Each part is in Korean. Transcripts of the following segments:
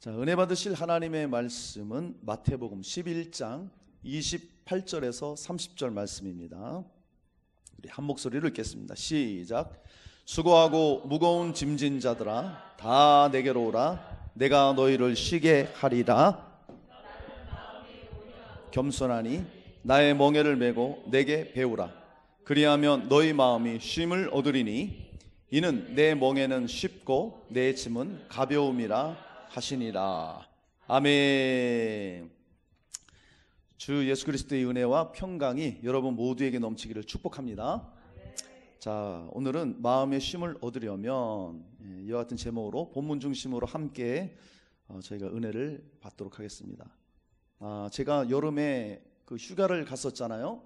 자, 은혜 받으실 하나님의 말씀은 마태복음 11장 28절에서 30절 말씀입니다. 우리 한 목소리로 읽겠습니다. 시작. 수고하고 무거운 짐진 자들아 다 내게로 오라. 내가 너희를 쉬게 하리라. 겸손하니 나의 멍에를 메고 내게 배우라. 그리하면 너희 마음이 쉼을 얻으리니 이는 내 멍에는 쉽고 내 짐은 가벼움이라 하시니라. 아멘. 주 예수 그리스도의 은혜와 평강이 여러분 모두에게 넘치기를 축복합니다. 자, 오늘은 마음의 쉼을 얻으려면 이와 같은 제목으로 본문 중심으로 함께 저희가 은혜를 받도록 하겠습니다. 제가 여름에 그 휴가를 갔었잖아요.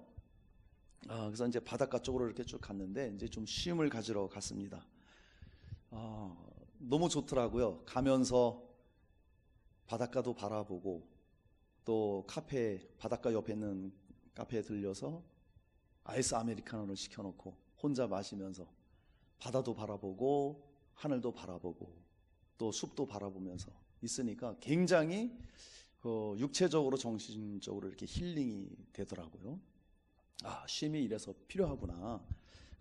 그래서 이제 바닷가 쪽으로 이렇게 쭉 갔는데 이제 좀 쉼을 가지러 갔습니다. 너무 좋더라고요. 가면서 바닷가도 바라보고 또 카페, 바닷가 옆에 있는 카페에 들려서 아이스 아메리카노를 시켜놓고 혼자 마시면서 바다도 바라보고 하늘도 바라보고 또 숲도 바라보면서 있으니까 굉장히 육체적으로 정신적으로 이렇게 힐링이 되더라고요. 쉼이 이래서 필요하구나.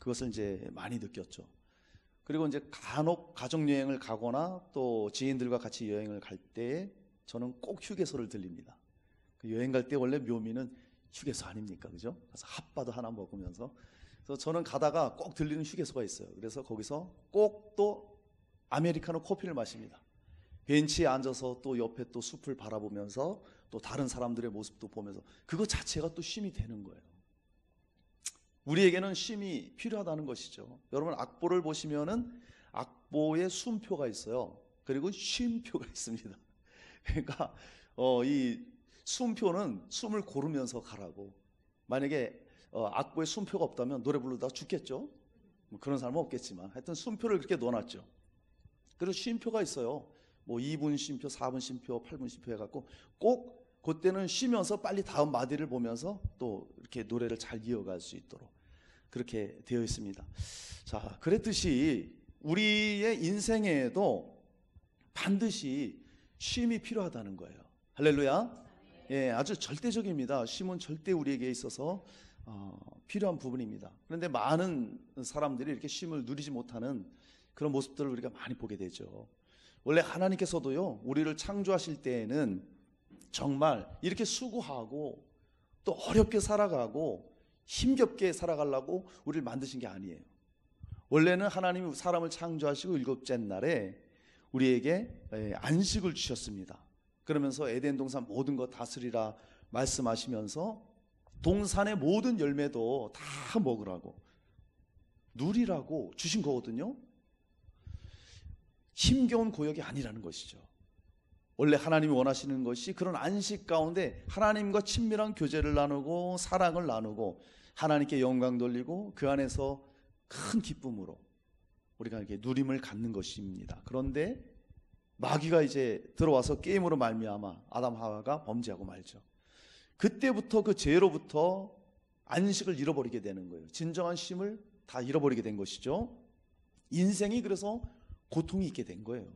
그것을 이제 많이 느꼈죠. 그리고 이제 간혹 가족여행을 가거나 또 지인들과 같이 여행을 갈 때 저는 꼭 휴게소를 들립니다. 그 여행 갈 때 원래 묘미는 휴게소 아닙니까? 그죠? 그래서 핫바도 하나 먹으면서. 그래서 저는 가다가 꼭 들리는 휴게소가 있어요. 그래서 거기서 꼭 또 아메리카노 커피를 마십니다. 벤치에 앉아서 또 옆에 또 숲을 바라보면서 또 다른 사람들의 모습도 보면서 그거 자체가 또 쉼이 되는 거예요. 우리에게는 쉼이 필요하다는 것이죠. 여러분 악보를 보시면은 악보에 숨표가 있어요. 그리고 쉼표가 있습니다. 그러니까 이 숨표는 숨을 고르면서 가라고. 만약에 악보에 숨표가 없다면 노래 부르다가 죽겠죠. 뭐 그런 사람은 없겠지만 하여튼 숨표를 그렇게 넣어놨죠. 그리고 쉼표가 있어요. 뭐 2분 쉼표, 4분 쉼표, 8분 쉼표 해갖고 꼭 그때는 쉬면서 빨리 다음 마디를 보면서 또 이렇게 노래를 잘 이어갈 수 있도록 그렇게 되어 있습니다. 자, 그랬듯이 우리의 인생에도 반드시 쉼이 필요하다는 거예요. 할렐루야. 예, 아주 절대적입니다. 쉼은 절대 우리에게 있어서 필요한 부분입니다. 그런데 많은 사람들이 이렇게 쉼을 누리지 못하는 그런 모습들을 우리가 많이 보게 되죠. 원래 하나님께서도요, 우리를 창조하실 때에는 정말 이렇게 수고하고 또 어렵게 살아가고 힘겹게 살아가려고 우리를 만드신 게 아니에요. 원래는 하나님이 사람을 창조하시고 일곱째 날에 우리에게 안식을 주셨습니다. 그러면서 에덴 동산 모든 것 다스리라 말씀하시면서 동산의 모든 열매도 다 먹으라고 누리라고 주신 거거든요. 힘겨운 고역이 아니라는 것이죠. 원래 하나님이 원하시는 것이 그런 안식 가운데 하나님과 친밀한 교제를 나누고 사랑을 나누고 하나님께 영광 돌리고 그 안에서 큰 기쁨으로 우리가 이렇게 누림을 갖는 것입니다. 그런데 마귀가 이제 들어와서 게임으로 말미암아 아담 하와가 범죄하고 말죠. 그때부터 그 죄로부터 안식을 잃어버리게 되는 거예요. 진정한 쉼을 다 잃어버리게 된 것이죠. 인생이 그래서 고통이 있게 된 거예요.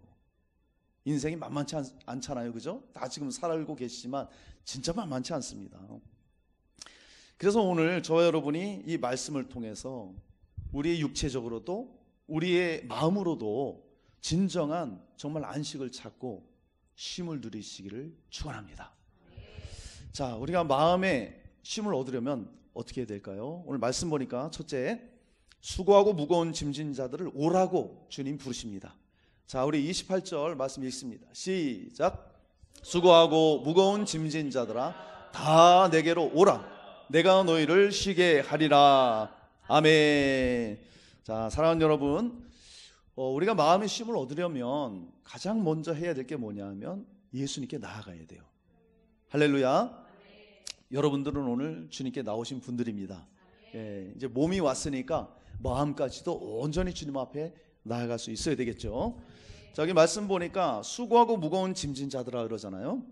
인생이 만만치 않잖아요. 그죠? 다 지금 살고 계시지만 진짜 만만치 않습니다. 그래서 오늘 저와 여러분이 이 말씀을 통해서 우리의 육체적으로도 우리의 마음으로도 진정한 정말 안식을 찾고 쉼을 누리시기를 축원합니다. 자, 우리가 마음의 쉼을 얻으려면 어떻게 해야 될까요? 오늘 말씀 보니까 첫째, 수고하고 무거운 짐진 자들을 오라고 주님 부르십니다. 자, 우리 28절 말씀 읽습니다. 시작. 수고하고 무거운 짐진 자들아 다 내게로 오라. 내가 너희를 쉬게 하리라. 아멘. 자, 사랑하는 여러분, 우리가 마음의 쉼을 얻으려면 가장 먼저 해야 될 게 뭐냐면 예수님께 나아가야 돼요. 할렐루야. 여러분들은 오늘 주님께 나오신 분들입니다. 예, 이제 몸이 왔으니까 마음까지도 온전히 주님 앞에 나아갈 수 있어야 되겠죠. 자, 여기 말씀 보니까 수고하고 무거운 짐진 자들아 그러잖아요.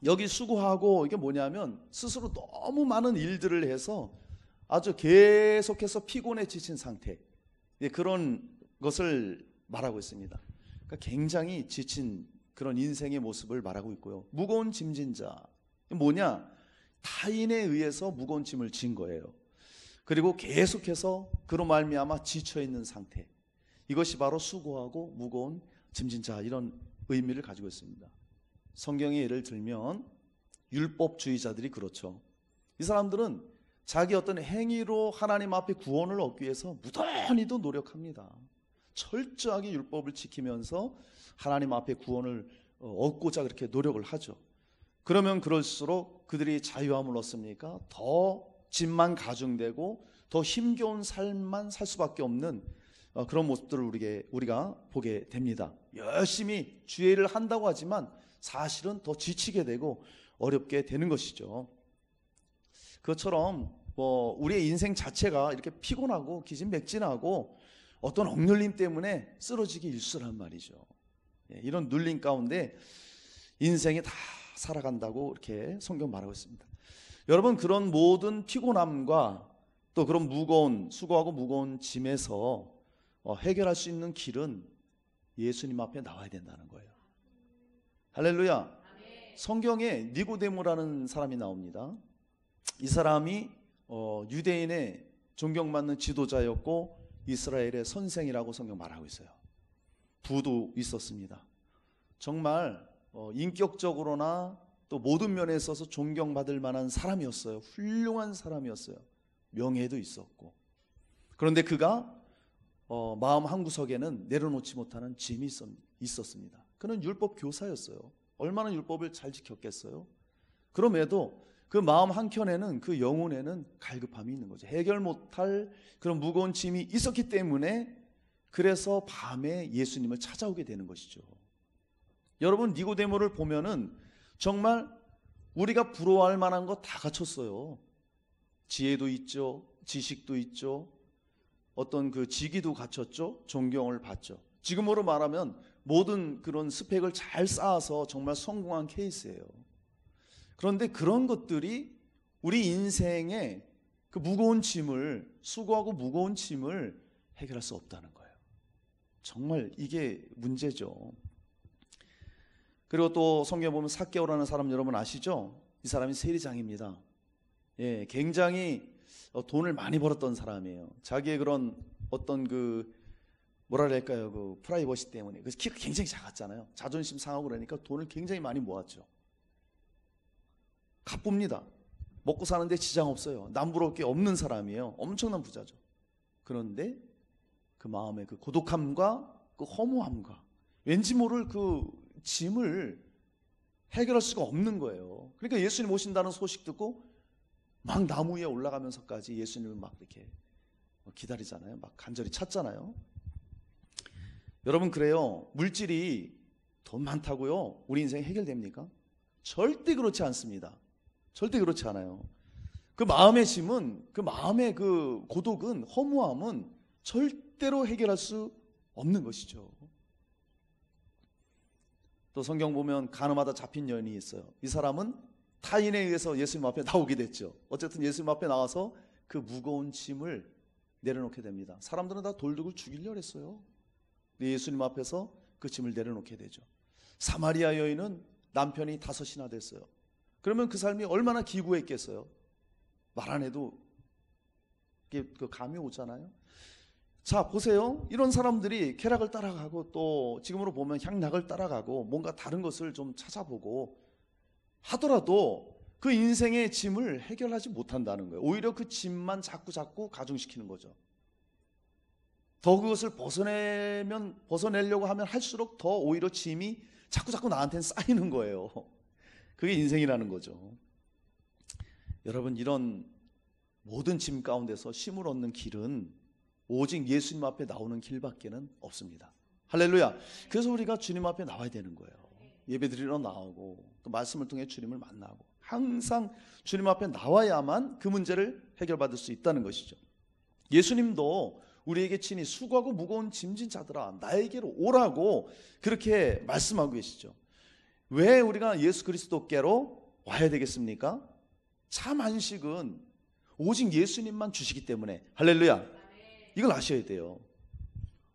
여기 수고하고 이게 뭐냐면 스스로 너무 많은 일들을 해서 아주 계속해서 피곤해 지친 상태, 그런 것을 말하고 있습니다. 그러니까 굉장히 지친 그런 인생의 모습을 말하고 있고요. 무거운 짐진 자, 뭐냐? 타인에 의해서 무거운 짐을 진 거예요. 그리고 계속해서 그로 말미암아 지쳐 있는 상태, 이것이 바로 수고하고 무거운 짐진 자, 이런 의미를 가지고 있습니다. 성경의 예를 들면 율법주의자들이 그렇죠. 이 사람들은 자기 어떤 행위로 하나님 앞에 구원을 얻기 위해서 무던히도 노력합니다. 철저하게 율법을 지키면서 하나님 앞에 구원을 얻고자 그렇게 노력을 하죠. 그러면 그럴수록 그들이 자유함을 얻습니까? 더 짐만 가중되고 더 힘겨운 삶만 살 수밖에 없는 그런 모습들을 우리가 보게 됩니다. 열심히 주의를 한다고 하지만 사실은 더 지치게 되고 어렵게 되는 것이죠. 그것처럼 우리의 인생 자체가 이렇게 피곤하고 기진맥진하고 어떤 억눌림 때문에 쓰러지기 일쑤란 말이죠. 이런 눌림 가운데 인생이 다 살아간다고 이렇게 성경 말하고 있습니다. 여러분, 그런 모든 피곤함과 또 그런 수고하고 무거운 짐에서 해결할 수 있는 길은 예수님 앞에 나와야 된다는 거예요. 할렐루야. 성경에 니고데모라는 사람이 나옵니다. 이 사람이 유대인의 존경받는 지도자였고 이스라엘의 선생이라고 성경 말하고 있어요. 부도 있었습니다. 정말 인격적으로나 또 모든 면에 있어서 존경받을 만한 사람이었어요. 훌륭한 사람이었어요. 명예도 있었고. 그런데 그가 마음 한구석에는 내려놓지 못하는 짐이 있었습니다. 그는 율법 교사였어요. 얼마나 율법을 잘 지켰겠어요. 그럼에도 그 마음 한켠에는, 그 영혼에는 갈급함이 있는 거죠. 해결 못할 그런 무거운 짐이 있었기 때문에 그래서 밤에 예수님을 찾아오게 되는 것이죠. 여러분, 니고데모를 보면은 정말 우리가 부러워할 만한 거 다 갖췄어요. 지혜도 있죠, 지식도 있죠, 어떤 그 직위도 갖췄죠, 존경을 받죠. 지금으로 말하면 모든 그런 스펙을 잘 쌓아서 정말 성공한 케이스예요. 그런데 그런 것들이 우리 인생의 그 무거운 짐을, 수고하고 무거운 짐을 해결할 수 없다는 거예요. 정말 이게 문제죠. 그리고 또 성경에 보면 삭개오라는 사람 여러분 아시죠? 이 사람이 세리장입니다. 굉장히 돈을 많이 벌었던 사람이에요. 자기의 그런 어떤 뭐랄까요, 그 프라이버시 때문에. 그래서 키가 굉장히 작았잖아요. 자존심 상하고 그러니까 돈을 굉장히 많이 모았죠. 가쁩니다. 먹고 사는데 지장 없어요. 남부러울 게 없는 사람이에요. 엄청난 부자죠. 그런데 그 마음의 그 고독함과 그 허무함과 왠지 모를 그 짐을 해결할 수가 없는 거예요. 그러니까 예수님 오신다는 소식 듣고 막 나무 위에 올라가면서까지 예수님을 막 이렇게 기다리잖아요. 막 간절히 찾잖아요. 여러분, 그래요. 물질이 돈 많다고요 우리 인생이 해결됩니까? 절대 그렇지 않습니다. 절대 그렇지 않아요. 그 마음의 짐은, 그 마음의 그 고독은, 허무함은 절대로 해결할 수 없는 것이죠. 또 성경 보면 가늠하다 잡힌 여인이 있어요. 이 사람은 타인에 의해서 예수님 앞에 나오게 됐죠. 어쨌든 예수님 앞에 나와서 그 무거운 짐을 내려놓게 됩니다. 사람들은 다 돌둑을 죽이려고 했어요. 예수님 앞에서 그 짐을 내려놓게 되죠. 사마리아 여인은 남편이 5이나 됐어요. 그러면 그 삶이 얼마나 기구했겠어요. 말 안 해도 그 감이 오잖아요. 자, 보세요. 이런 사람들이 쾌락을 따라가고 또 지금으로 보면 향락을 따라가고 뭔가 다른 것을 좀 찾아보고 하더라도 그 인생의 짐을 해결하지 못한다는 거예요. 오히려 그 짐만 자꾸 가중시키는 거죠. 더 그것을 벗어내려고 하면 할수록 더 오히려 짐이 자꾸 나한테는 쌓이는 거예요. 그게 인생이라는 거죠. 여러분, 이런 모든 짐 가운데서 쉼을 얻는 길은 오직 예수님 앞에 나오는 길밖에는 없습니다. 할렐루야. 그래서 우리가 주님 앞에 나와야 되는 거예요. 예배드리러 나오고 또 말씀을 통해 주님을 만나고 항상 주님 앞에 나와야만 그 문제를 해결받을 수 있다는 것이죠. 예수님도 우리에게 친히 수고하고 무거운 짐진 자들아 나에게로 오라고 그렇게 말씀하고 계시죠. 왜 우리가 예수 그리스도께로 와야 되겠습니까? 참 안식은 오직 예수님만 주시기 때문에. 할렐루야. 이걸 아셔야 돼요.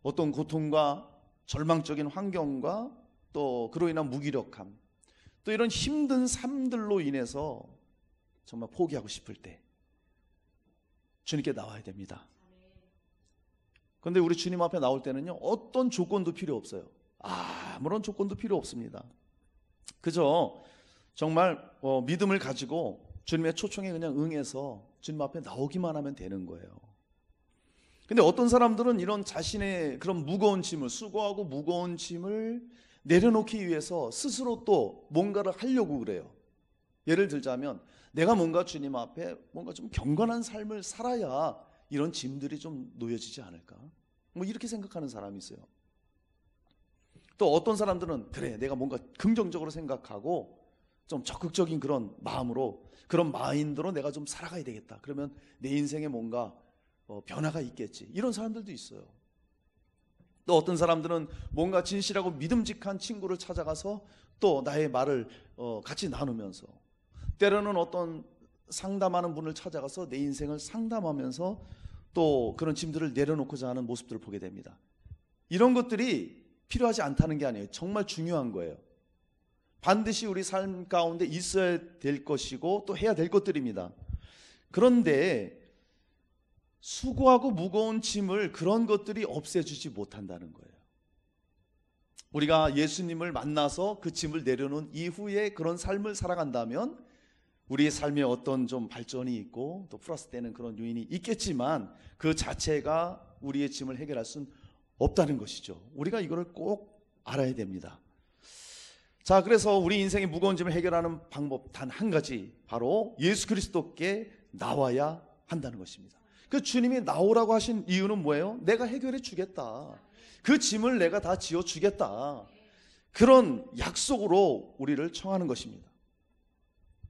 어떤 고통과 절망적인 환경과 또 그로 인한 무기력함, 또 이런 힘든 삶들로 인해서 정말 포기하고 싶을 때 주님께 나와야 됩니다. 그런데 우리 주님 앞에 나올 때는요, 어떤 조건도 필요 없어요. 아무런 조건도 필요 없습니다. 그저 정말 믿음을 가지고 주님의 초청에 그냥 응해서 주님 앞에 나오기만 하면 되는 거예요. 근데 어떤 사람들은 이런 자신의 그런 무거운 짐을, 수고하고 무거운 짐을 내려놓기 위해서 스스로 또 뭔가를 하려고 그래요. 예를 들자면 내가 뭔가 주님 앞에 뭔가 좀 경건한 삶을 살아야 이런 짐들이 좀 놓여지지 않을까, 뭐 이렇게 생각하는 사람이 있어요. 또 어떤 사람들은 그래, 내가 뭔가 긍정적으로 생각하고 좀 적극적인 그런 마음으로, 그런 마인드로 내가 좀 살아가야 되겠다, 그러면 내 인생에 뭔가 변화가 있겠지, 이런 사람들도 있어요. 또 어떤 사람들은 뭔가 진실하고 믿음직한 친구를 찾아가서 또 나의 말을 같이 나누면서, 때로는 어떤 상담하는 분을 찾아가서 내 인생을 상담하면서 또 그런 짐들을 내려놓고자 하는 모습들을 보게 됩니다. 이런 것들이 필요하지 않다는 게 아니에요. 정말 중요한 거예요. 반드시 우리 삶 가운데 있어야 될 것이고 또 해야 될 것들입니다. 그런데 수고하고 무거운 짐을, 그런 것들이 없애주지 못한다는 거예요. 우리가 예수님을 만나서 그 짐을 내려놓은 이후에 그런 삶을 살아간다면 우리의 삶에 어떤 좀 발전이 있고 또 플러스 되는 그런 요인이 있겠지만 그 자체가 우리의 짐을 해결할 수는 없다는 것이죠. 우리가 이거를 꼭 알아야 됩니다. 자, 그래서 우리 인생의 무거운 짐을 해결하는 방법 단 한 가지, 바로 예수 그리스도께 나와야 한다는 것입니다. 그 주님이 나오라고 하신 이유는 뭐예요? 내가 해결해 주겠다, 그 짐을 내가 다 지어 주겠다, 그런 약속으로 우리를 청하는 것입니다.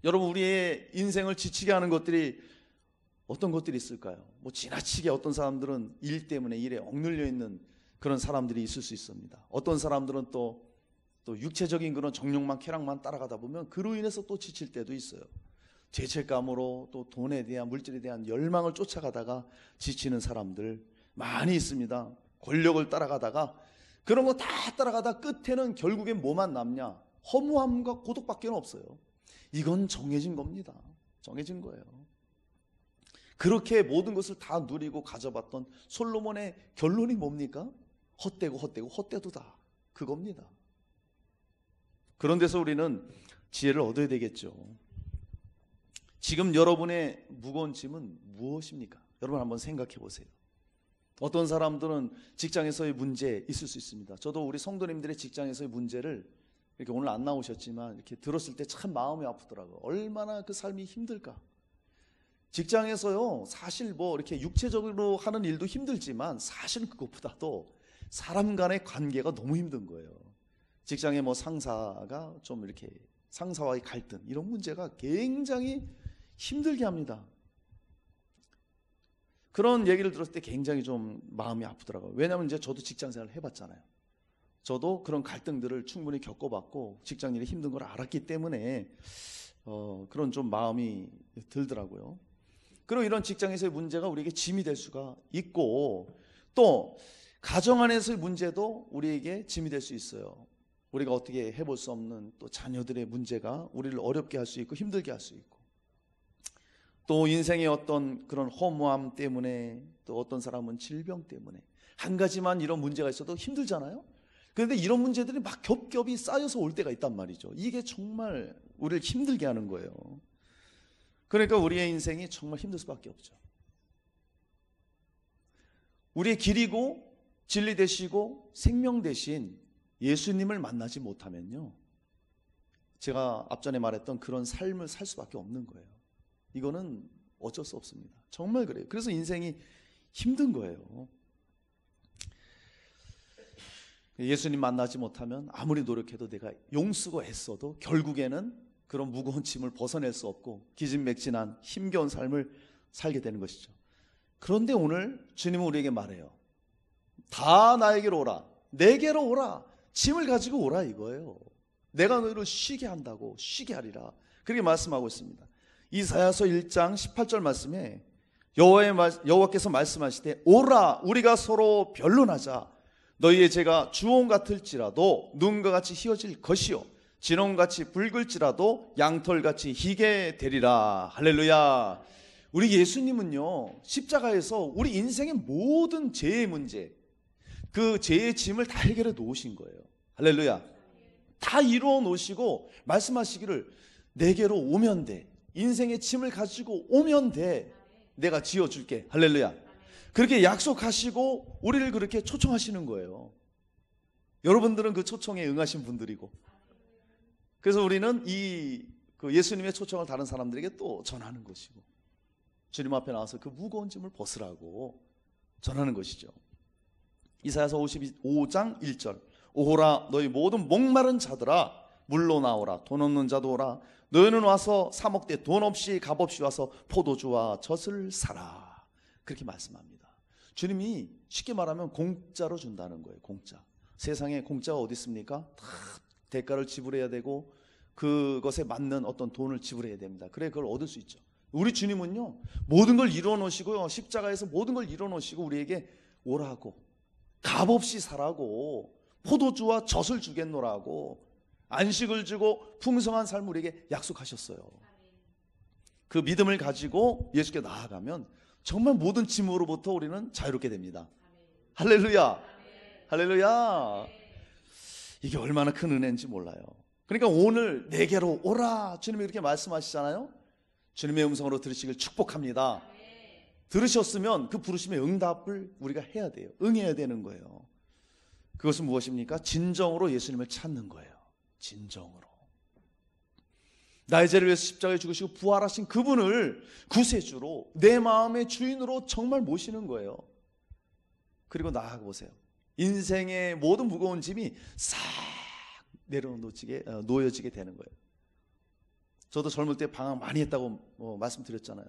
여러분, 우리의 인생을 지치게 하는 것들이 어떤 것들이 있을까요? 뭐 지나치게 어떤 사람들은 일 때문에 일에 억눌려 있는 그런 사람들이 있을 수 있습니다. 어떤 사람들은 또 육체적인 그런 정욕만, 쾌락만 따라가다 보면 그로 인해서 또 지칠 때도 있어요. 죄책감으로 또 돈에 대한, 물질에 대한 열망을 쫓아가다가 지치는 사람들 많이 있습니다. 권력을 따라가다가, 그런 거 다 따라가다 끝에는 결국엔 뭐만 남냐? 허무함과 고독밖에 없어요. 이건 정해진 겁니다. 정해진 거예요. 그렇게 모든 것을 다 누리고 가져봤던 솔로몬의 결론이 뭡니까? 헛되고 헛되고 헛되도다, 그겁니다. 그런 데서 우리는 지혜를 얻어야 되겠죠. 지금 여러분의 무거운 짐은 무엇입니까? 여러분 한번 생각해 보세요. 어떤 사람들은 직장에서의 문제 있을 수 있습니다. 저도 우리 성도님들의 직장에서의 문제를 이렇게 오늘 안 나오셨지만 이렇게 들었을 때 참 마음이 아프더라고요. 얼마나 그 삶이 힘들까. 직장에서요, 사실 뭐 이렇게 육체적으로 하는 일도 힘들지만 사실 그것보다도 사람 간의 관계가 너무 힘든 거예요. 직장에 뭐 상사가 좀 이렇게, 상사와의 갈등, 이런 문제가 굉장히 힘들게 합니다. 그런 얘기를 들었을 때 굉장히 좀 마음이 아프더라고요. 왜냐하면 이제 저도 직장 생활을 해봤잖아요. 저도 그런 갈등들을 충분히 겪어봤고 직장 일이 힘든 걸 알았기 때문에 그런 좀 마음이 들더라고요. 그리고 이런 직장에서의 문제가 우리에게 짐이 될 수가 있고, 또 가정 안에서의 문제도 우리에게 짐이 될 수 있어요. 우리가 어떻게 해볼 수 없는 또 자녀들의 문제가 우리를 어렵게 할 수 있고 힘들게 할 수 있고, 또 인생의 어떤 그런 허무함 때문에, 또 어떤 사람은 질병 때문에, 한 가지만 이런 문제가 있어도 힘들잖아요. 그런데 이런 문제들이 막 겹겹이 쌓여서 올 때가 있단 말이죠. 이게 정말 우리를 힘들게 하는 거예요. 그러니까 우리의 인생이 정말 힘들 수밖에 없죠. 우리의 길이고 진리 되시고 생명 되신 예수님을 만나지 못하면요, 제가 앞전에 말했던 그런 삶을 살 수밖에 없는 거예요. 이거는 어쩔 수 없습니다. 정말 그래요. 그래서 인생이 힘든 거예요. 예수님 만나지 못하면 아무리 노력해도, 내가 용쓰고 애써도 결국에는 그런 무거운 짐을 벗어낼 수 없고 기진맥진한 힘겨운 삶을 살게 되는 것이죠. 그런데 오늘 주님은 우리에게 말해요. 다 나에게로 오라, 내게로 오라, 짐을 가지고 오라, 이거예요. 내가 너희를 쉬게 한다고, 쉬게 하리라, 그렇게 말씀하고 있습니다. 이사야서 1장 18절 말씀에 여호와께서 말씀하시되, 오라, 우리가 서로 변론하자, 너희의 죄가 주홍 같을지라도 눈과 같이 희어질 것이요 진홍같이 붉을지라도 양털같이 희게 되리라. 할렐루야. 우리 예수님은요, 십자가에서 우리 인생의 모든 죄의 문제, 그 죄의 짐을 다 해결해 놓으신 거예요. 할렐루야. 다 이루어 놓으시고 말씀하시기를 내게로 오면 돼. 인생의 짐을 가지고 오면 돼. 내가 지어줄게. 할렐루야. 그렇게 약속하시고 우리를 그렇게 초청하시는 거예요. 여러분들은 그 초청에 응하신 분들이고, 그래서 우리는 그 예수님의 초청을 다른 사람들에게 또 전하는 것이고, 주님 앞에 나와서 그 무거운 짐을 벗으라고 전하는 것이죠. 이사야서 55장 1절. 오호라 너희 모든 목마른 자들아 물로 나오라. 돈 없는 자도 오라. 너희는 와서 사 먹되 돈 없이 값없이 와서 포도주와 젖을 사라. 그렇게 말씀합니다. 주님이 쉽게 말하면 공짜로 준다는 거예요. 공짜. 세상에 공짜가 어디 있습니까? 다 대가를 지불해야 되고 그것에 맞는 어떤 돈을 지불해야 됩니다. 그래 그걸 얻을 수 있죠. 우리 주님은요, 모든 걸 이루어 놓으시고요, 십자가에서 모든 걸 이루어 놓으시고 우리에게 오라고, 값없이 사라고, 포도주와 젖을 주겠노라고, 안식을 주고 풍성한 삶을 우리에게 약속하셨어요. 그 믿음을 가지고 예수께 나아가면 정말 모든 짐으로부터 우리는 자유롭게 됩니다. 할렐루야. 할렐루야. 이게 얼마나 큰 은혜인지 몰라요. 그러니까 오늘 내게로 오라, 주님이 그렇게 말씀하시잖아요. 주님의 음성으로 들으시길 축복합니다. 들으셨으면 그 부르심의 응답을 우리가 해야 돼요. 응해야 되는 거예요. 그것은 무엇입니까? 진정으로 예수님을 찾는 거예요. 진정으로. 나의 죄를 위해서 십자가에 죽으시고 부활하신 그분을 구세주로, 내 마음의 주인으로 정말 모시는 거예요. 그리고 나아가 보세요. 인생의 모든 무거운 짐이 싹 놓여지게 되는 거예요. 저도 젊을 때 방황 많이 했다고 말씀드렸잖아요.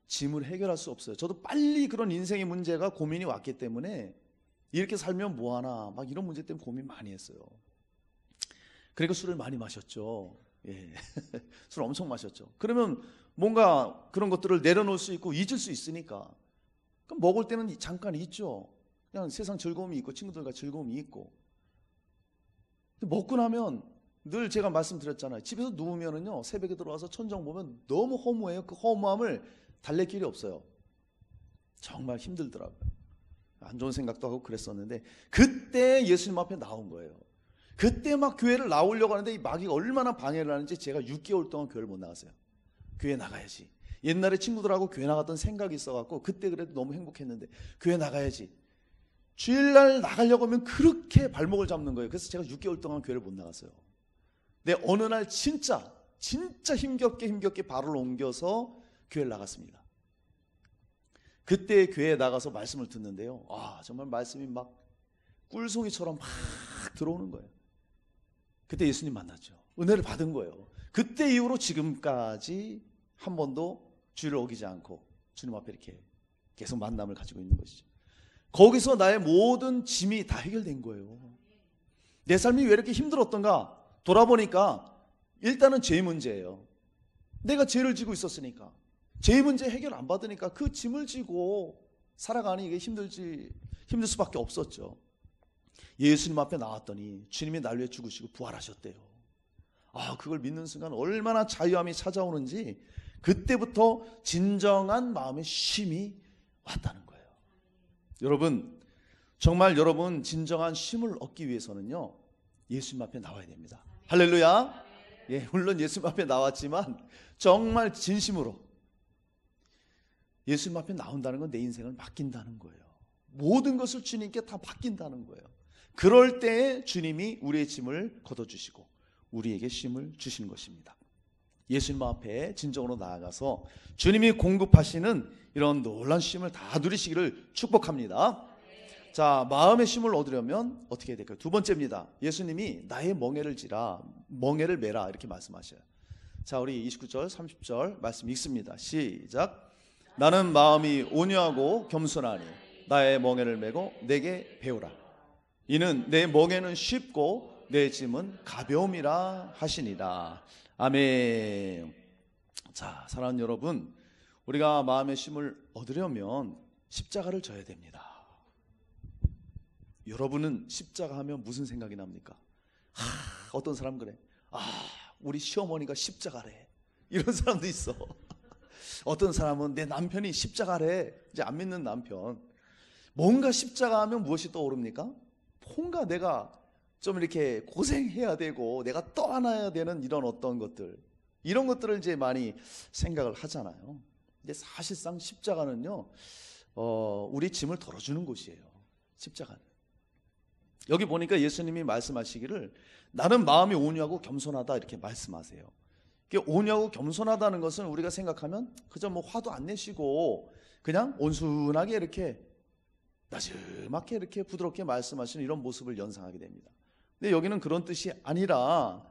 짐을 해결할 수 없어요. 저도 빨리 그런 인생의 문제가 고민이 왔기 때문에 이렇게 살면 뭐하나 막 이런 문제 때문에 고민 많이 했어요. 그러니까 술을 많이 마셨죠. 예. 술 엄청 마셨죠. 그러면 뭔가 그런 것들을 내려놓을 수 있고 잊을 수 있으니까, 그럼 먹을 때는 잠깐 있죠. 그냥 세상 즐거움이 있고 친구들과 즐거움이 있고, 먹고 나면 늘 제가 말씀드렸잖아요. 집에서 누우면은요, 새벽에 들어와서 천정 보면 너무 허무해요. 그 허무함을 달랠 길이 없어요. 정말 힘들더라고요. 안 좋은 생각도 하고 그랬었는데, 그때 예수님 앞에 나온 거예요. 그때 막 교회를 나오려고 하는데 이 마귀가 얼마나 방해를 하는지 제가 6개월 동안 교회를 못 나갔어요. 교회 나가야지. 옛날에 친구들하고 교회 나갔던 생각이 있어갖고 그때 그래도 너무 행복했는데 교회 나가야지. 주일날 나가려고 하면 그렇게 발목을 잡는 거예요. 그래서 제가 6개월 동안 교회를 못 나갔어요. 근데 어느 날 진짜 힘겹게 발을 옮겨서 교회를 나갔습니다. 그때 교회에 나가서 말씀을 듣는데요, 정말 말씀이 막 꿀송이처럼 막 들어오는 거예요. 그때 예수님 만났죠. 은혜를 받은 거예요. 그때 이후로 지금까지 한 번도 주의를 어기지 않고 주님 앞에 이렇게 계속 만남을 가지고 있는 것이죠. 거기서 나의 모든 짐이 다 해결된 거예요. 내 삶이 왜 이렇게 힘들었던가 돌아보니까 일단은 죄 문제예요. 내가 죄를 지고 있었으니까, 죄 문제 해결 안 받으니까 그 짐을 지고 살아가니 이게 힘들 수밖에 없었죠. 예수님 앞에 나왔더니 주님이 날 위해 죽으시고 부활하셨대요. 그걸 믿는 순간 얼마나 자유함이 찾아오는지, 그때부터 진정한 마음의 쉼이 왔다는 거예요. 여러분, 정말 여러분 진정한 쉼을 얻기 위해서는요, 예수님 앞에 나와야 됩니다. 할렐루야. 예, 물론 예수님 앞에 나왔지만 정말 진심으로 예수님 앞에 나온다는 건 내 인생을 맡긴다는 거예요. 모든 것을 주님께 다 맡긴다는 거예요. 그럴 때에 주님이 우리의 짐을 걷어주시고 우리에게 쉼을 주시는 것입니다. 예수님 앞에 진정으로 나아가서 주님이 공급하시는 이런 놀라운 쉼을 다 누리시기를 축복합니다. 자, 마음의 쉼을 얻으려면 어떻게 해야 될까요? 두 번째입니다. 예수님이 나의 멍에를 메라 이렇게 말씀하셔요. 자, 우리 29절 30절 말씀 읽습니다. 시작. 나는 마음이 온유하고 겸손하니 나의 멍에를 메고 내게 배우라. 이는 내 멍에는 쉽고 내 짐은 가벼움이라 하시니라. 아멘. 자, 사랑하는 여러분, 우리가 마음의 쉼을 얻으려면 십자가를 져야 됩니다. 여러분은 십자가 하면 무슨 생각이 납니까? 어떤 사람 그래. 우리 시어머니가 십자가래. 이런 사람도 있어. 어떤 사람은 내 남편이 십자가래. 이제 안 믿는 남편. 뭔가 십자가 하면 무엇이 떠오릅니까? 뭔가 내가 좀 이렇게 고생해야 되고 내가 떠안아야 되는 이런 어떤 것들, 이런 것들을 이제 많이 생각을 하잖아요. 근데 사실상 십자가는요, 우리 짐을 덜어주는 곳이에요. 십자가는. 여기 보니까 예수님이 말씀하시기를 나는 마음이 온유하고 겸손하다 이렇게 말씀하세요. 온유하고 겸손하다는 것은 우리가 생각하면 그저 뭐 화도 안 내시고 그냥 온순하게 이렇게 나지막하게 이렇게 부드럽게 말씀하시는 이런 모습을 연상하게 됩니다. 근데 여기는 그런 뜻이 아니라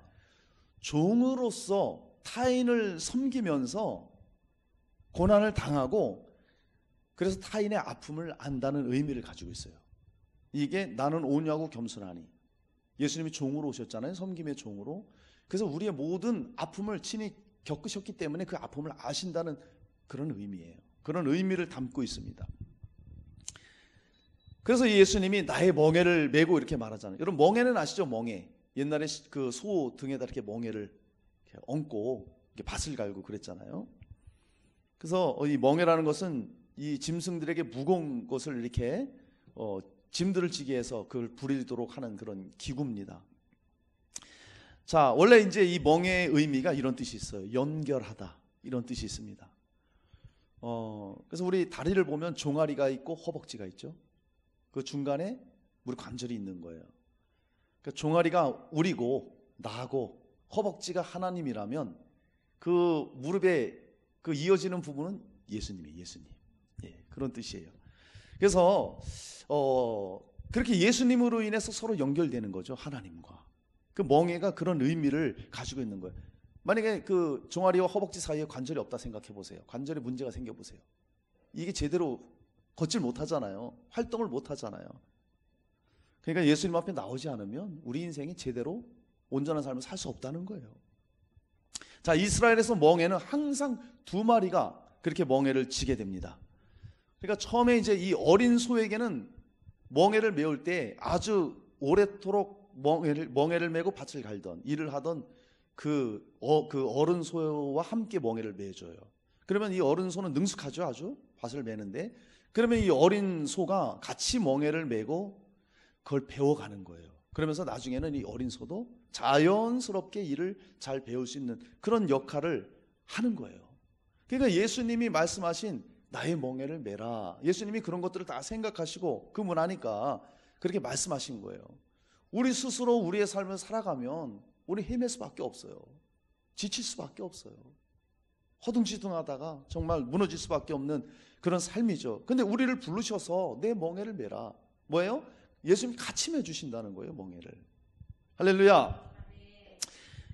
종으로서 타인을 섬기면서 고난을 당하고 그래서 타인의 아픔을 안다는 의미를 가지고 있어요. 이게 나는 온유하고 겸손하니. 예수님이 종으로 오셨잖아요. 섬김의 종으로. 그래서 우리의 모든 아픔을 친히 겪으셨기 때문에 그 아픔을 아신다는 그런 의미예요. 그런 의미를 담고 있습니다. 그래서 예수님이 나의 멍에를 메고 이렇게 말하잖아요. 여러분 멍에는 아시죠? 멍에. 옛날에 그 소 등에다 이렇게 멍에를 이렇게 얹고 이렇게 밭을 갈고 그랬잖아요. 그래서 이 멍에라는 것은 이 짐승들에게 무거운 것을 이렇게 짐들을 지게 해서 그걸 부리도록 하는 그런 기구입니다. 자, 원래 이제 이 멍에의 의미가 이런 뜻이 있어요. 연결하다 이런 뜻이 있습니다. 그래서 우리 다리를 보면 종아리가 있고 허벅지가 있죠. 그 중간에 무릎 관절이 있는 거예요. 그러니까 종아리가 우리고 나고 허벅지가 하나님이라면 그 무릎에 그 이어지는 부분은 예수님이에요. 예수님. 예, 그런 뜻이에요. 그래서 그렇게 예수님으로 인해서 서로 연결되는 거죠. 하나님과. 그 멍에가 그런 의미를 가지고 있는 거예요. 만약에 그 종아리와 허벅지 사이에 관절이 없다 생각해 보세요. 관절에 문제가 생겨 보세요. 이게 제대로 걷질 못하잖아요. 활동을 못하잖아요. 그러니까 예수님 앞에 나오지 않으면 우리 인생이 제대로 온전한 삶을 살 수 없다는 거예요. 자, 이스라엘에서 멍에는 항상 두 마리가 그렇게 멍에를 지게 됩니다. 그러니까 처음에 이제 이 어린 소에게는 멍에를 메울 때 아주 오래도록 멍에를 메고 밭을 갈던 일을 하던 그 어른 소와 함께 멍에를 메줘요. 그러면 이 어른 소는 능숙하죠. 아주 밭을 메는데 그러면 이 어린 소가 같이 멍에를 메고 그걸 배워가는 거예요. 그러면서 나중에는 이 어린 소도 자연스럽게 일을 잘 배울 수 있는 그런 역할을 하는 거예요. 그러니까 예수님이 말씀하신 나의 멍에를 메라. 예수님이 그런 것들을 다 생각하시고 그 문화니까 그렇게 말씀하신 거예요. 우리 스스로 우리의 삶을 살아가면 우리 헤맬 수밖에 없어요. 지칠 수밖에 없어요. 허둥지둥하다가 정말 무너질 수밖에 없는 그런 삶이죠. 근데 우리를 부르셔서 내 멍에를 메라. 뭐예요? 예수님이 같이 메주신다는 거예요. 멍에를. 할렐루야.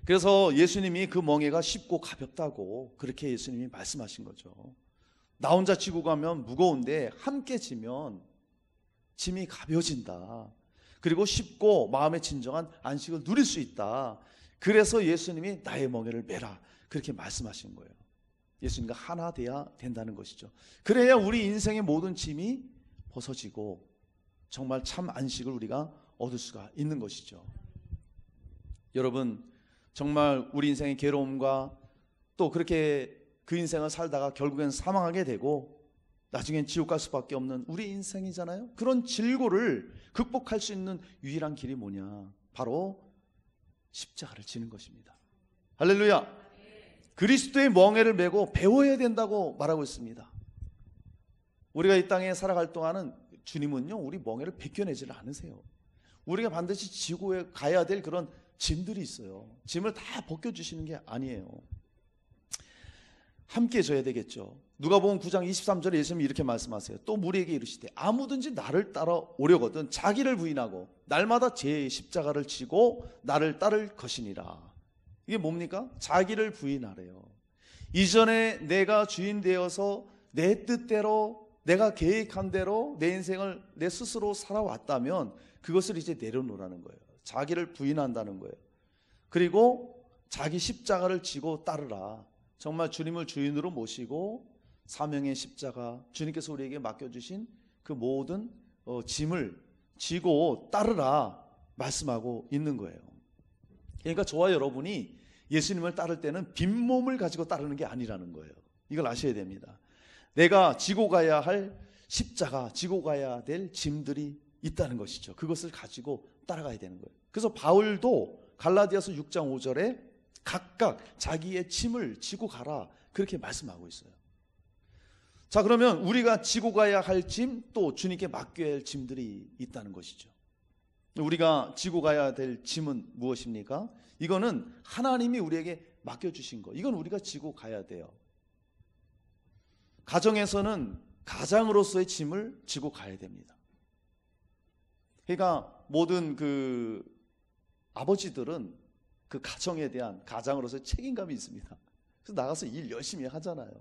그래서 예수님이 그 멍에가 쉽고 가볍다고 그렇게 예수님이 말씀하신 거죠. 나 혼자 지고 가면 무거운데 함께 지면 짐이 가벼워진다. 그리고 쉽고 마음의 진정한 안식을 누릴 수 있다. 그래서 예수님이 나의 멍에를 메라 그렇게 말씀하신 거예요. 예수님과 하나 돼야 된다는 것이죠. 그래야 우리 인생의 모든 짐이 벗어지고 정말 참 안식을 우리가 얻을 수가 있는 것이죠. 여러분 정말 우리 인생의 괴로움과 또 그렇게 그 인생을 살다가 결국엔 사망하게 되고 나중엔 지옥 갈 수밖에 없는 우리 인생이잖아요. 그런 질고를 극복할 수 있는 유일한 길이 뭐냐? 바로 십자가를 지는 것입니다. 할렐루야. 그리스도의 멍에를 메고 배워야 된다고 말하고 있습니다. 우리가 이 땅에 살아갈 동안은 주님은요 우리 멍에를 벗겨내지를 않으세요. 우리가 반드시 지고 가야 될 그런 짐들이 있어요. 짐을 다 벗겨주시는 게 아니에요. 함께 져야 되겠죠. 누가복음 9장 23절에 예수님이 이렇게 말씀하세요. 또 무리에게 이르시되 아무든지 나를 따라 오려거든 자기를 부인하고 날마다 제 십자가를 지고 나를 따를 것이니라. 이게 뭡니까? 자기를 부인하래요. 이전에 내가 주인 되어서 내 뜻대로 내가 계획한 대로 내 인생을 내 스스로 살아왔다면 그것을 이제 내려놓으라는 거예요. 자기를 부인한다는 거예요. 그리고 자기 십자가를 지고 따르라. 정말 주님을 주인으로 모시고 사명의 십자가, 주님께서 우리에게 맡겨주신 그 모든 짐을 지고 따르라 말씀하고 있는 거예요. 그러니까 저와 여러분이 예수님을 따를 때는 빈몸을 가지고 따르는 게 아니라는 거예요. 이걸 아셔야 됩니다. 내가 지고 가야 할 십자가, 지고 가야 될 짐들이 있다는 것이죠. 그것을 가지고 따라가야 되는 거예요. 그래서 바울도 갈라디아서 6장 5절에 각각 자기의 짐을 지고 가라 그렇게 말씀하고 있어요. 자, 그러면 우리가 지고 가야 할 짐, 또 주님께 맡겨야 할 짐들이 있다는 것이죠. 우리가 지고 가야 될 짐은 무엇입니까? 이거는 하나님이 우리에게 맡겨주신 거. 이건 우리가 지고 가야 돼요. 가정에서는 가장으로서의 짐을 지고 가야 됩니다. 그러니까 모든 그 아버지들은 그 가정에 대한 가장으로서의 책임감이 있습니다. 그래서 나가서 일 열심히 하잖아요.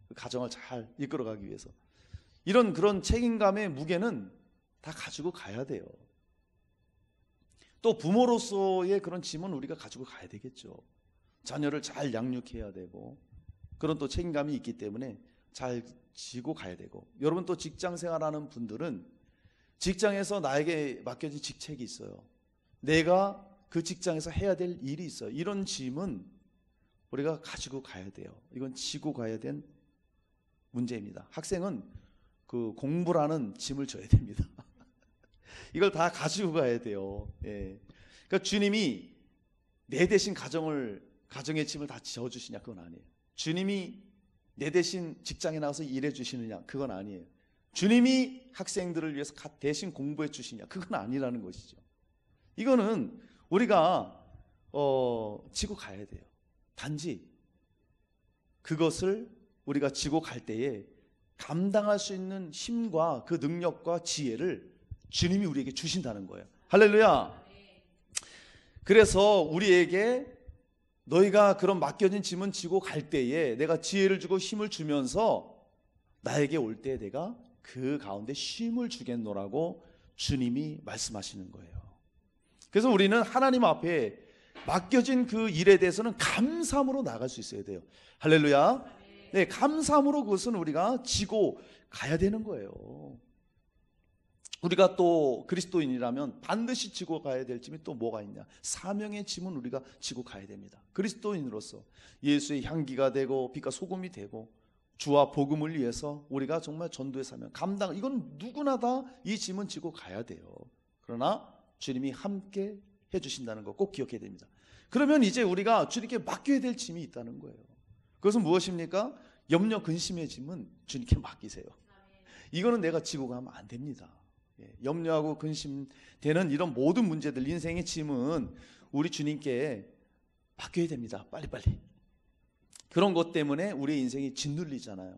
그 가정을 잘 이끌어가기 위해서. 이런 그런 책임감의 무게는 다 가지고 가야 돼요. 또 부모로서의 그런 짐은 우리가 가지고 가야 되겠죠. 자녀를 잘 양육해야 되고 그런 또 책임감이 있기 때문에 잘 지고 가야 되고, 여러분 또 직장 생활하는 분들은 직장에서 나에게 맡겨진 직책이 있어요. 내가 그 직장에서 해야 될 일이 있어요. 이런 짐은 우리가 가지고 가야 돼요. 이건 지고 가야 된 문제입니다. 학생은 그 공부라는 짐을 져야 됩니다. 이걸 다 가지고 가야 돼요. 예. 그러니까 주님이 내 대신 가정의 짐을 다 지어주시냐? 그건 아니에요. 주님이 내 대신 직장에 나가서 일해 주시느냐? 그건 아니에요. 주님이 학생들을 위해서 대신 공부해 주시냐? 그건 아니라는 것이죠. 이거는 우리가 지고 가야 돼요. 단지 그것을 우리가 지고 갈 때에 감당할 수 있는 힘과 그 능력과 지혜를 주님이 우리에게 주신다는 거예요. 할렐루야. 그래서 우리에게 너희가 그런 맡겨진 짐은 지고 갈 때에 내가 지혜를 주고 힘을 주면서 나에게 올 때 내가 그 가운데 쉼을 주겠노라고 주님이 말씀하시는 거예요. 그래서 우리는 하나님 앞에 맡겨진 그 일에 대해서는 감사함으로 나갈 수 있어야 돼요. 할렐루야. 네, 감사함으로 그것은 우리가 지고 가야 되는 거예요. 우리가 또 그리스도인이라면 반드시 지고 가야 될 짐이 또 뭐가 있냐? 사명의 짐은 우리가 지고 가야 됩니다. 그리스도인으로서 예수의 향기가 되고 빛과 소금이 되고 주와 복음을 위해서 우리가 정말 전도의 사명 감당, 이건 누구나 다 이 짐은 지고 가야 돼요. 그러나 주님이 함께 해주신다는 거 꼭 기억해야 됩니다. 그러면 이제 우리가 주님께 맡겨야 될 짐이 있다는 거예요. 그것은 무엇입니까? 염려 근심의 짐은 주님께 맡기세요. 이거는 내가 지고 가면 안 됩니다. 염려하고 근심되는 이런 모든 문제들, 인생의 짐은 우리 주님께 맡겨야 됩니다. 빨리빨리. 그런 것 때문에 우리의 인생이 짓눌리잖아요.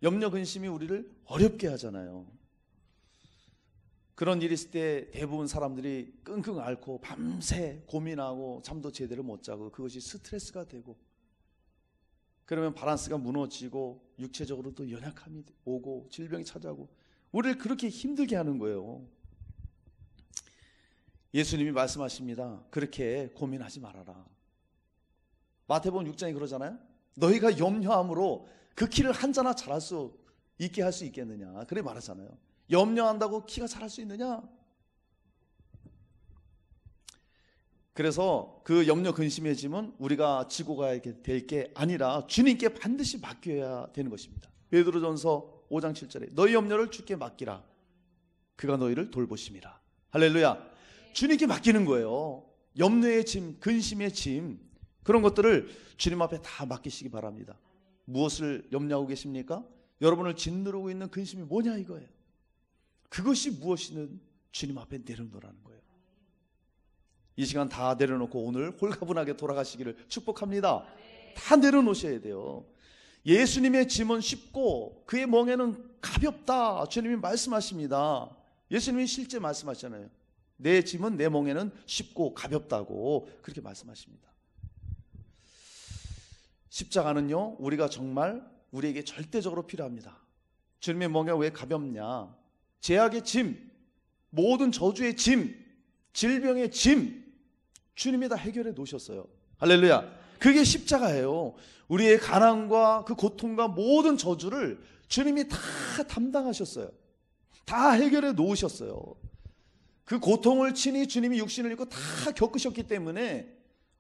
염려 근심이 우리를 어렵게 하잖아요. 그런 일이 있을 때 대부분 사람들이 끙끙 앓고 밤새 고민하고 잠도 제대로 못 자고 그것이 스트레스가 되고, 그러면 밸런스가 무너지고 육체적으로 또 연약함이 오고 질병이 찾아오고 우리를 그렇게 힘들게 하는 거예요. 예수님이 말씀하십니다. 그렇게 고민하지 말아라. 마태복음 6장에 그러잖아요. 너희가 염려함으로 그 키를 한 자나 자랄 수 있게 할 수 있겠느냐? 그래 말하잖아요. 염려한다고 키가 자랄 수 있느냐? 그래서 그 염려 근심의 짐은 우리가 지고 가야 될 게 아니라 주님께 반드시 맡겨야 되는 것입니다. 베드로전서 5장 7절에 너희 염려를 주께 맡기라. 그가 너희를 돌보심이라. 할렐루야. 주님께 맡기는 거예요. 염려의 짐, 근심의 짐, 그런 것들을 주님 앞에 다 맡기시기 바랍니다. 무엇을 염려하고 계십니까? 여러분을 짓누르고 있는 근심이 뭐냐 이거예요. 그것이 무엇이든 주님 앞에 내려놓으라는 거예요. 이 시간 다 내려놓고 오늘 홀가분하게 돌아가시기를 축복합니다. 다 내려놓으셔야 돼요. 예수님의 짐은 쉽고 그의 멍에는 가볍다. 주님이 말씀하십니다. 예수님이 실제 말씀하시잖아요. 내 짐은 내 멍에는 쉽고 가볍다고 그렇게 말씀하십니다. 십자가는요, 우리가 정말 우리에게 절대적으로 필요합니다. 주님의 멍에가 왜 가볍냐? 죄악의 짐, 모든 저주의 짐, 질병의 짐, 주님이 다 해결해 놓으셨어요. 할렐루야. 그게 십자가예요. 우리의 가난과 그 고통과 모든 저주를 주님이 다 담당하셨어요. 다 해결해 놓으셨어요. 그 고통을 친히 주님이 육신을 입고 다 겪으셨기 때문에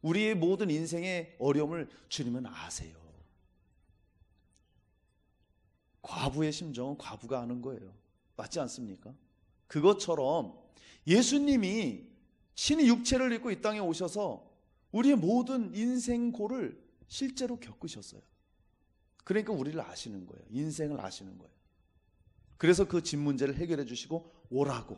우리의 모든 인생의 어려움을 주님은 아세요. 과부의 심정은 과부가 아는 거예요. 맞지 않습니까? 그것처럼 예수님이 친히 육체를 입고 이 땅에 오셔서 우리의 모든 인생고를 실제로 겪으셨어요. 그러니까 우리를 아시는 거예요. 인생을 아시는 거예요. 그래서 그 짐 문제를 해결해 주시고 오라고,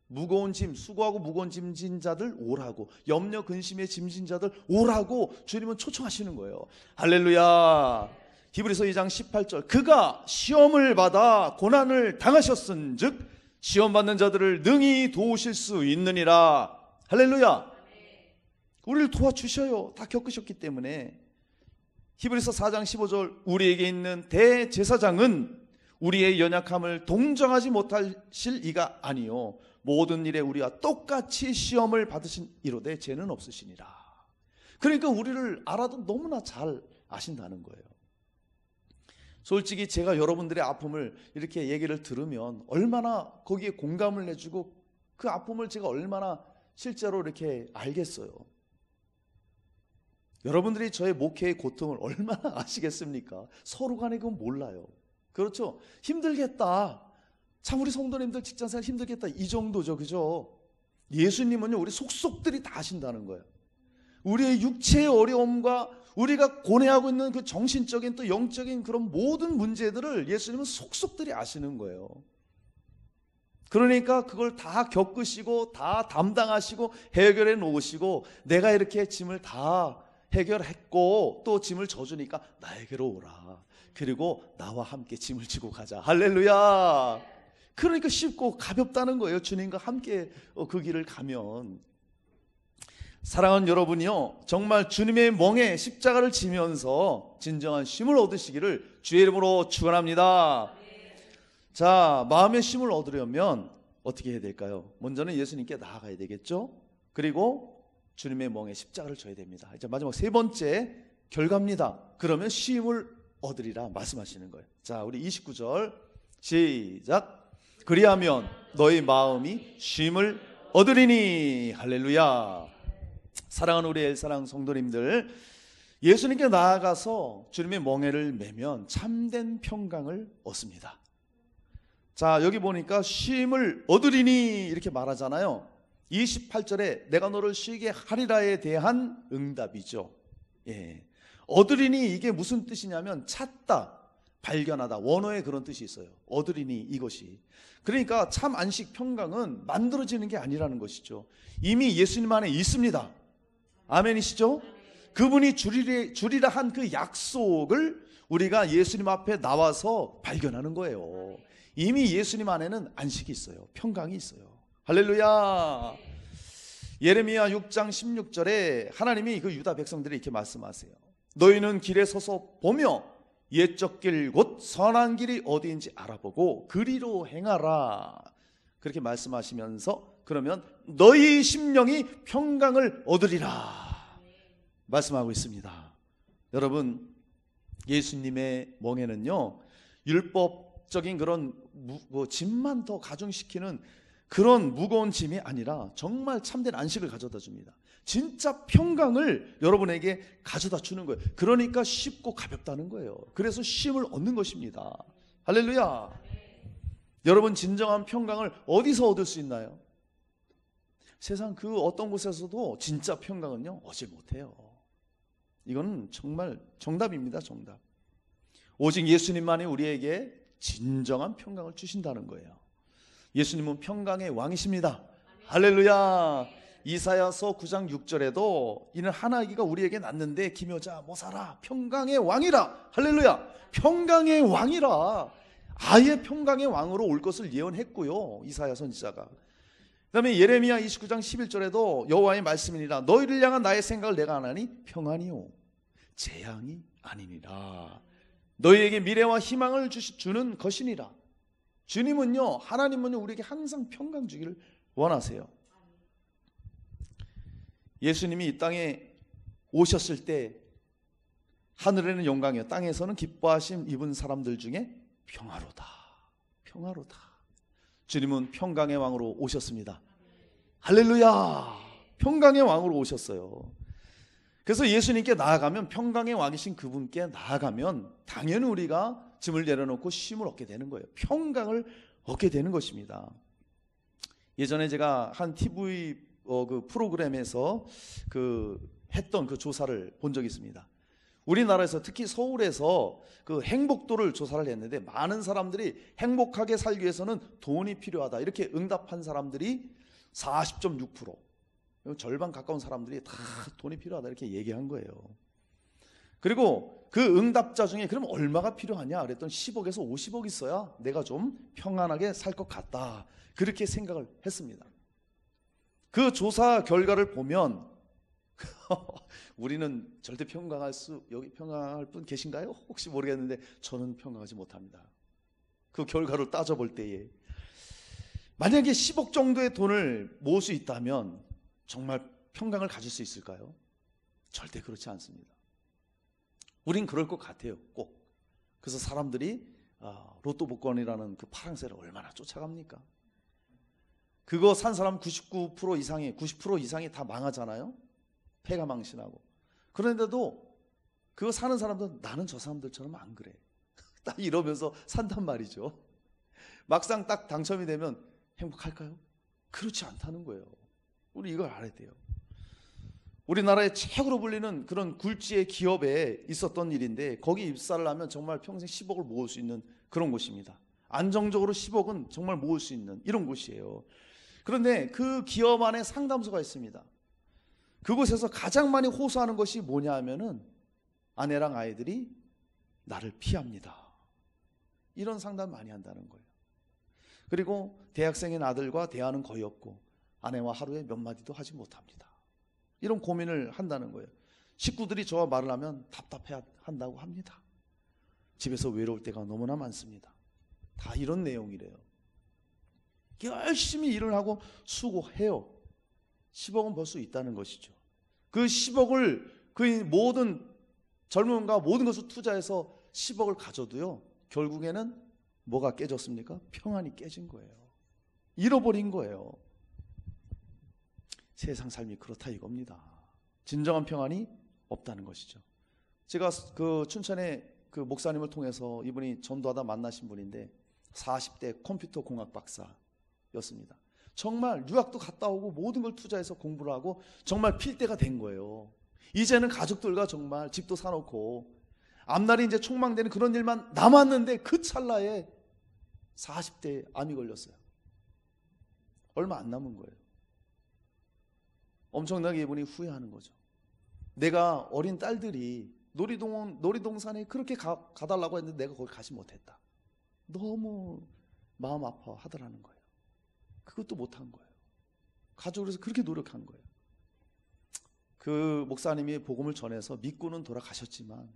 무거운 짐, 수고하고 무거운 짐진 자들 오라고, 염려 근심에 짐진 자들 오라고 주님은 초청하시는 거예요. 할렐루야. 히브리서 2장 18절, 그가 시험을 받아 고난을 당하셨은즉 시험 받는 자들을 능히 도우실 수 있느니라. 할렐루야. 우리를 도와주셔요. 다 겪으셨기 때문에. 히브리서 4장 15절, 우리에게 있는 대제사장은 우리의 연약함을 동정하지 못하실 이가 아니요 모든 일에 우리와 똑같이 시험을 받으신 이로되 죄는 없으시니라. 그러니까 우리를 알아도 너무나 잘 아신다는 거예요. 솔직히 제가 여러분들의 아픔을 이렇게 얘기를 들으면 얼마나 거기에 공감을 해주고 그 아픔을 제가 얼마나 실제로 이렇게 알겠어요. 여러분들이 저의 목회의 고통을 얼마나 아시겠습니까? 서로 간에 그건 몰라요. 그렇죠? 힘들겠다. 참 우리 성도님들 직장생활 힘들겠다. 이 정도죠. 그죠? 예수님은요 우리 속속들이 다 아신다는 거예요. 우리의 육체의 어려움과 우리가 고뇌하고 있는 그 정신적인 또 영적인 그런 모든 문제들을 예수님은 속속들이 아시는 거예요. 그러니까 그걸 다 겪으시고 다 담당하시고 해결해 놓으시고 내가 이렇게 짐을 다 해결했고 또 짐을 져주니까 나에게로 오라. 그리고 나와 함께 짐을 지고 가자. 할렐루야. 그러니까 쉽고 가볍다는 거예요. 주님과 함께 그 길을 가면. 사랑하는 여러분이요, 정말 주님의 멍에 십자가를 지면서 진정한 쉼을 얻으시기를 주의 이름으로 축원합니다. 자, 마음의 쉼을 얻으려면 어떻게 해야 될까요? 먼저는 예수님께 나아가야 되겠죠. 그리고 주님의 멍에 십자가를 져야 됩니다. 이제 마지막 세 번째 결과입니다. 그러면 쉼을 얻으리라 말씀하시는 거예요. 자, 우리 29절 시작. 그리하면 너희 마음이 쉼을 얻으리니. 할렐루야. 사랑하는 우리 엘사랑 성도님들, 예수님께 나아가서 주님의 멍에를 매면 참된 평강을 얻습니다. 자, 여기 보니까 쉼을 얻으리니 이렇게 말하잖아요. 28절에 내가 너를 쉬게 하리라에 대한 응답이죠. 예. 얻으리니 이게 무슨 뜻이냐면 찾다, 발견하다, 원어에 그런 뜻이 있어요. 얻으리니 이것이. 그러니까 참 안식 평강은 만들어지는 게 아니라는 것이죠. 이미 예수님 안에 있습니다. 아멘이시죠? 그분이 주리라 한 그 약속을 우리가 예수님 앞에 나와서 발견하는 거예요. 이미 예수님 안에는 안식이 있어요. 평강이 있어요. 할렐루야. 예레미야 6장 16절에 하나님이 그 유다 백성들이 이렇게 말씀하세요. 너희는 길에 서서 보며 옛적 길 곧 선한 길이 어디인지 알아보고 그리로 행하라. 그렇게 말씀하시면서 그러면 너희 심령이 평강을 얻으리라 말씀하고 있습니다. 여러분, 예수님의 멍에는요 율법적인 그런 짐만 더 가중시키는 그런 무거운 짐이 아니라 정말 참된 안식을 가져다 줍니다. 진짜 평강을 여러분에게 가져다 주는 거예요. 그러니까 쉽고 가볍다는 거예요. 그래서 쉼을 얻는 것입니다. 할렐루야. 여러분, 진정한 평강을 어디서 얻을 수 있나요? 세상 그 어떤 곳에서도 진짜 평강은요 얻지 못해요. 이건 정말 정답입니다. 정답. 오직 예수님만이 우리에게 진정한 평강을 주신다는 거예요. 예수님은 평강의 왕이십니다. 할렐루야. 이사야서 9장 6절에도 이는 한 아기가 우리에게 낳는데 기묘자 모사라 평강의 왕이라. 할렐루야. 평강의 왕이라. 아예 평강의 왕으로 올 것을 예언했고요, 이사야 선지자가. 그 다음에 예레미야 29장 11절에도 여호와의 말씀이니라 너희를 향한 나의 생각을 내가 하나니 평안이요 재앙이 아니니라. 너희에게 미래와 희망을 주는 것이니라. 주님은요, 하나님은요 우리에게 항상 평강 주기를 원하세요. 예수님이 이 땅에 오셨을 때 하늘에는 영광이요 땅에서는 기뻐하심 입은 사람들 중에 평화로다. 평화로다. 주님은 평강의 왕으로 오셨습니다. 할렐루야! 평강의 왕으로 오셨어요. 그래서 예수님께 나아가면, 평강의 왕이신 그분께 나아가면 당연히 우리가 짐을 내려놓고 쉼을 얻게 되는 거예요. 평강을 얻게 되는 것입니다. 예전에 제가 한 TV 그 프로그램에서 했던 그 조사를 본 적이 있습니다. 우리나라에서 특히 서울에서 그 행복도를 조사를 했는데, 많은 사람들이 행복하게 살기 위해서는 돈이 필요하다 이렇게 응답한 사람들이 40.6%, 절반 가까운 사람들이 다 돈이 필요하다 이렇게 얘기한 거예요. 그리고 그 응답자 중에 그럼 얼마가 필요하냐 그랬더니 10억에서 50억 있어야 내가 좀 평안하게 살 것 같다, 그렇게 생각을 했습니다. 그 조사 결과를 보면 우리는 절대 여기 평강할 분 계신가요? 혹시 모르겠는데 저는 평강하지 못합니다. 그 결과를 따져볼 때에 만약에 10억 정도의 돈을 모을 수 있다면 정말 평강을 가질 수 있을까요? 절대 그렇지 않습니다. 우린 그럴 것 같아요, 꼭. 그래서 사람들이 로또 복권이라는 그 파랑새를 얼마나 쫓아갑니까? 그거 산 사람 99% 이상이 90% 이상이 다 망하잖아요. 패가 망신하고. 그런데도 그거 사는 사람들은 나는 저 사람들처럼 안 그래 딱 이러면서 산단 말이죠. 막상 딱 당첨이 되면 행복할까요? 그렇지 않다는 거예요. 우리 이걸 알아야 돼요. 우리나라의 최고로 불리는 그런 굴지의 기업에 있었던 일인데, 거기 입사를 하면 정말 평생 10억을 모을 수 있는 그런 곳입니다. 안정적으로 10억은 정말 모을 수 있는 이런 곳이에요. 그런데 그 기업 안에 상담소가 있습니다. 그곳에서 가장 많이 호소하는 것이 뭐냐 하면은 아내랑 아이들이 나를 피합니다, 이런 상담 많이 한다는 거예요. 그리고 대학생인 아들과 대화는 거의 없고 아내와 하루에 몇 마디도 하지 못합니다, 이런 고민을 한다는 거예요. 식구들이 저와 말을 하면 답답해 한다고 합니다. 집에서 외로울 때가 너무나 많습니다. 다 이런 내용이래요. 열심히 일을 하고 수고해요. 10억은 벌 수 있다는 것이죠. 그 10억을 그 모든 젊음과 모든 것을 투자해서 10억을 가져도요, 결국에는 뭐가 깨졌습니까? 평안이 깨진 거예요. 잃어버린 거예요. 세상 삶이 그렇다 이겁니다. 진정한 평안이 없다는 것이죠. 제가 그 춘천에 그 목사님을 통해서, 이분이 전도하다 만나신 분인데 40대 컴퓨터 공학 박사였습니다. 정말 유학도 갔다 오고 모든 걸 투자해서 공부를 하고 정말 필대가 된 거예요. 이제는 가족들과 정말 집도 사놓고 앞날이 이제 촉망되는 그런 일만 남았는데, 그 찰나에 40대에 암이 걸렸어요. 얼마 안 남은 거예요. 엄청나게 이분이 후회하는 거죠. 내가 어린 딸들이 놀이동산에 그렇게 가달라고 했는데 내가 거기 가지 못했다. 너무 마음 아파하더라는 거예요. 그것도 못한 거예요. 가족으로서 그렇게 노력한 거예요. 그 목사님이 복음을 전해서 믿고는 돌아가셨지만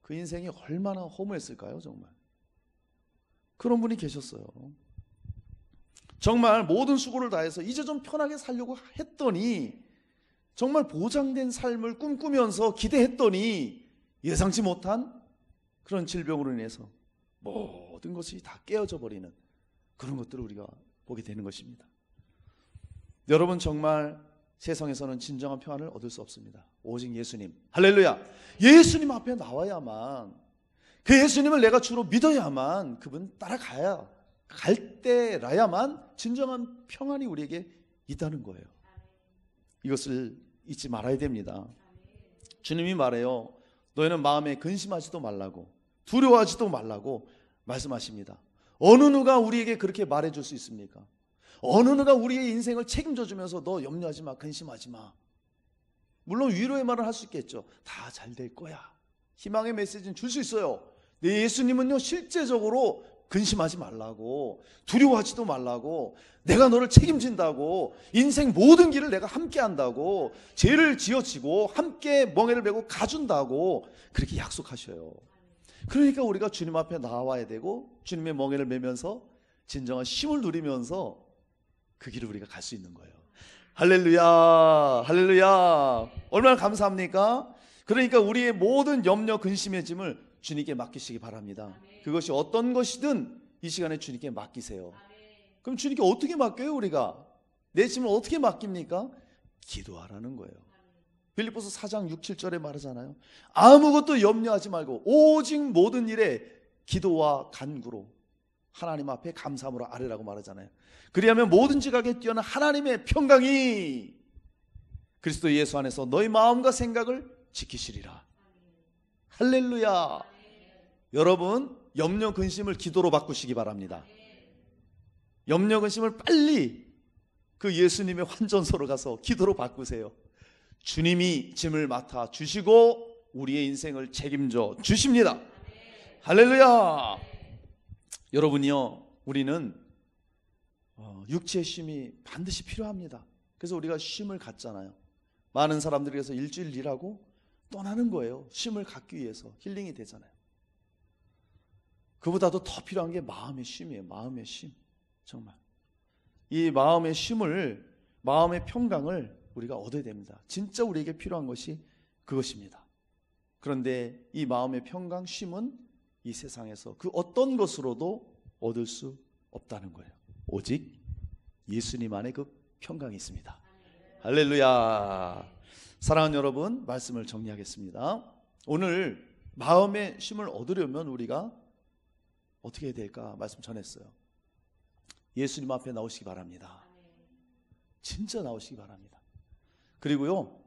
그 인생이 얼마나 허무했을까요? 정말 그런 분이 계셨어요. 정말 모든 수고를 다해서 이제 좀 편하게 살려고 했더니, 정말 보장된 삶을 꿈꾸면서 기대했더니 예상치 못한 그런 질병으로 인해서 모든 것이 다 깨어져 버리는 그런 것들을 우리가 보게 되는 것입니다. 여러분, 정말 세상에서는 진정한 평안을 얻을 수 없습니다. 오직 예수님, 할렐루야, 예수님 앞에 나와야만, 그 예수님을 내가 주로 믿어야만, 그분 따라가야 갈 때라야만 진정한 평안이 우리에게 있다는 거예요. 이것을 잊지 말아야 됩니다. 주님이 말해요. 너희는 마음에 근심하지도 말라고, 두려워하지도 말라고 말씀하십니다. 어느 누가 우리에게 그렇게 말해줄 수 있습니까? 어느 누가 우리의 인생을 책임져 주면서 너 염려하지 마, 근심하지 마. 물론 위로의 말을 할 수 있겠죠. 다 잘 될 거야. 희망의 메시지는 줄 수 있어요. 네, 예수님은요 실제적으로 근심하지 말라고, 두려워하지도 말라고, 내가 너를 책임진다고, 인생 모든 길을 내가 함께 한다고, 죄를 지어지고 함께 멍에를 메고 가준다고 그렇게 약속하셔요. 그러니까 우리가 주님 앞에 나와야 되고, 주님의 멍에를 메면서 진정한 쉼을 누리면서 그 길을 우리가 갈 수 있는 거예요. 할렐루야, 할렐루야. 얼마나 감사합니까? 그러니까 우리의 모든 염려, 근심의 짐을 주님께 맡기시기 바랍니다. 그것이 어떤 것이든 이 시간에 주님께 맡기세요. 그럼 주님께 어떻게 맡겨요? 우리가 내 짐을 어떻게 맡깁니까? 기도하라는 거예요. 빌립보서 4장 6, 7절에 말하잖아요. 아무것도 염려하지 말고 오직 모든 일에 기도와 간구로 하나님 앞에 감사함으로 아뢰라고 말하잖아요. 그리하면 모든 지각에 뛰어난 하나님의 평강이 그리스도 예수 안에서 너희 마음과 생각을 지키시리라. 할렐루야. 여러분, 염려 근심을 기도로 바꾸시기 바랍니다. 염려 근심을 빨리 그 예수님의 환전소로 가서 기도로 바꾸세요. 주님이 짐을 맡아 주시고 우리의 인생을 책임져 주십니다. 할렐루야. 여러분이요, 우리는 육체의 쉼이 반드시 필요합니다. 그래서 우리가 쉼을 갖잖아요. 많은 사람들이 그래서 일주일 일하고 떠나는 거예요. 쉼을 갖기 위해서. 힐링이 되잖아요. 그보다도 더 필요한 게 마음의 쉼이에요. 마음의 쉼. 정말 이 마음의 쉼을, 마음의 평강을 우리가 얻어야 됩니다. 진짜 우리에게 필요한 것이 그것입니다. 그런데 이 마음의 평강, 쉼은 이 세상에서 그 어떤 것으로도 얻을 수 없다는 거예요. 오직 예수님 안에 그 평강이 있습니다. 할렐루야. 사랑하는 여러분, 말씀을 정리하겠습니다. 오늘 마음의 쉼을 얻으려면 우리가 어떻게 해야 될까 말씀 전했어요. 예수님 앞에 나오시기 바랍니다. 진짜 나오시기 바랍니다. 그리고요,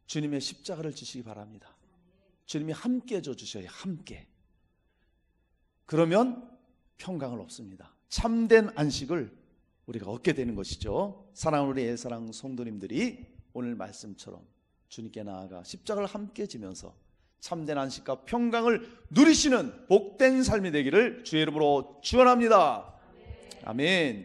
주님의 십자가를 지시기 바랍니다. 주님이 함께 져 주셔야 함께. 그러면 평강을 얻습니다. 참된 안식을 우리가 얻게 되는 것이죠. 사랑하는 우리 애사랑 성도님들이 오늘 말씀처럼 주님께 나아가 십자가를 함께 지면서 참된 안식과 평강을 누리시는 복된 삶이 되기를 주의 이름으로 축원합니다. 아멘.